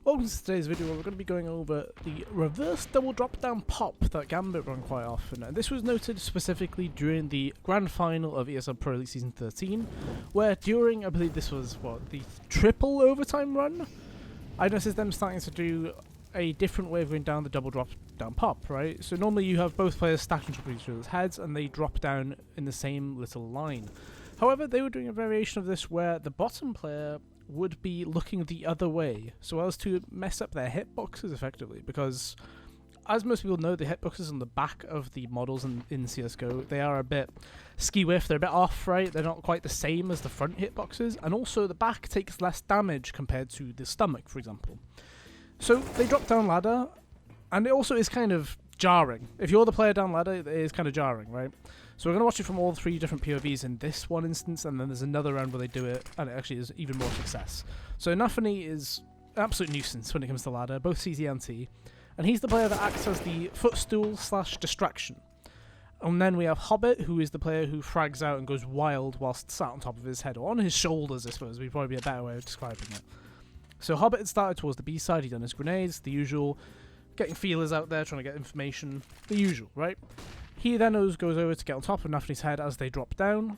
Welcome to today's video where we're going to be going over the reverse double drop down pop that Gambit run quite often, and this was noted specifically during the grand final of ESL Pro League Season 13, where during, I believe this was, the triple overtime run, I noticed them starting to do a different way of going down the double drop down pop, right? So normally you have both players stacked on top of each other's heads and they drop down in the same little line. However, they were doing a variation of this where the bottom player would be looking the other way, so as to mess up their hitboxes effectively, because as most people know, the hitboxes on the back of the models in CSGO, they are a bit skew-whiff, they're a bit off, right? They're not quite the same as the front hitboxes, and also the back takes less damage compared to the stomach, for example. So they drop down ladder, and it also is kind of jarring. If you're the player down ladder, it is kind of jarring, right? So we're going to watch it from all three different POVs in this one instance, and then there's another round where they do it, and it actually is even more success. So Nafany is an absolute nuisance when it comes to ladder, both CT and T, and he's the player that acts as the footstool / distraction. And then we have Hobbit, who is the player who frags out and goes wild whilst sat on top of his head, or on his shoulders, I suppose, would probably be a better way of describing it. So Hobbit had started towards the B side, he'd done his grenades, the usual, getting feelers out there, trying to get information, the usual, right? He then goes over to get on top of Nafany's head as they drop down,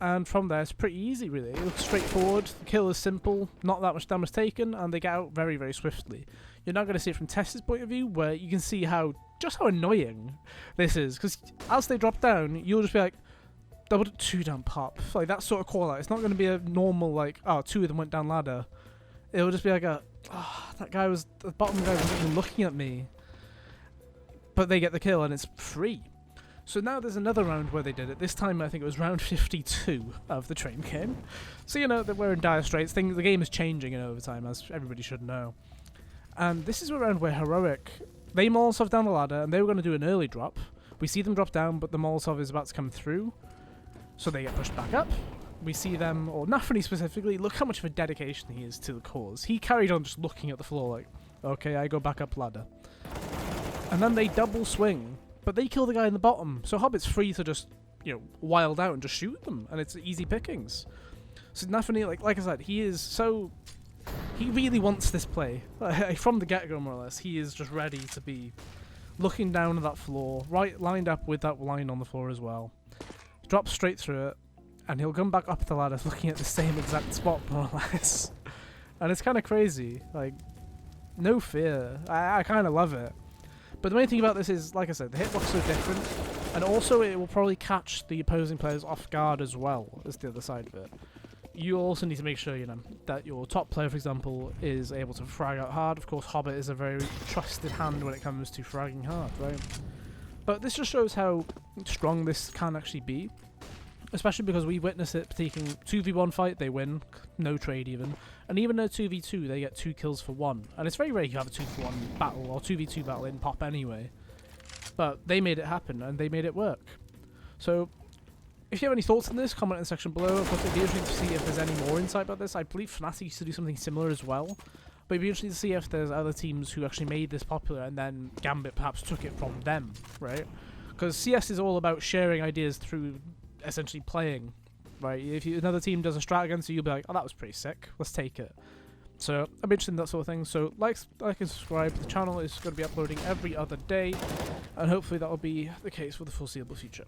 and from there it's pretty easy really. It looks straightforward, the kill is simple, not that much damage taken, and they get out very, very swiftly. You're not going to see it from Tess's point of view, where you can see just how annoying this is, because as they drop down, you'll just be like, double 2 down pop, like that sort of call out. It's not going to be a normal like, oh, 2 of them went down ladder. It'll just be like the bottom guy wasn't even looking at me. But they get the kill and it's free. So now there's another round where they did it. This time I think it was round 52 of the train game. So you know that we're in dire straits. The game is changing in overtime, as everybody should know. And this is a round where Heroic, they Molotov down the ladder and they were going to do an early drop. We see them drop down, but the Molotov is about to come through. So they get pushed back up. We see them, or Nafany specifically, look how much of a dedication he is to the cause. He carried on just looking at the floor like, okay, I go back up ladder. And then they double swing, but they kill the guy in the bottom. So Hobbit's free to just, wild out and just shoot them, and it's easy pickings. So Nafany, like I said, he really wants this play. From the get-go, more or less, he is just ready to be looking down at that floor, right lined up with that line on the floor as well. Drops straight through it. And he'll come back up the ladder looking at the same exact spot, more or less. And it's kind of crazy. Like, no fear. I kind of love it. But the main thing about this is, like I said, the hitboxes are different. And also it will probably catch the opposing players off guard as well, as the other side of it. You also need to make sure, that your top player, for example, is able to frag out hard. Of course, Hobbit is a very trusted hand when it comes to fragging hard, right? But this just shows how strong this can actually be. Especially because we witness it taking 2v1 fight, they win, no trade even. And even a 2v2, they get 2 kills for 1. And it's very rare you have a 2v1 battle or 2v2 battle in pop anyway. But they made it happen and they made it work. So, if you have any thoughts on this, comment in the section below. Of course, it'd be interesting to see if there's any more insight about this. I believe Fnatic used to do something similar as well. But it'd be interesting to see if there's other teams who actually made this popular and then Gambit perhaps took it from them, right? Because CS is all about sharing ideas through essentially playing, right? If another team does a strat against you, you'll be like, oh, that was pretty sick, let's take it. So I'm interested in that sort of thing. So like and subscribe. The channel is going to be uploading every other day, and hopefully that will be the case for the foreseeable future.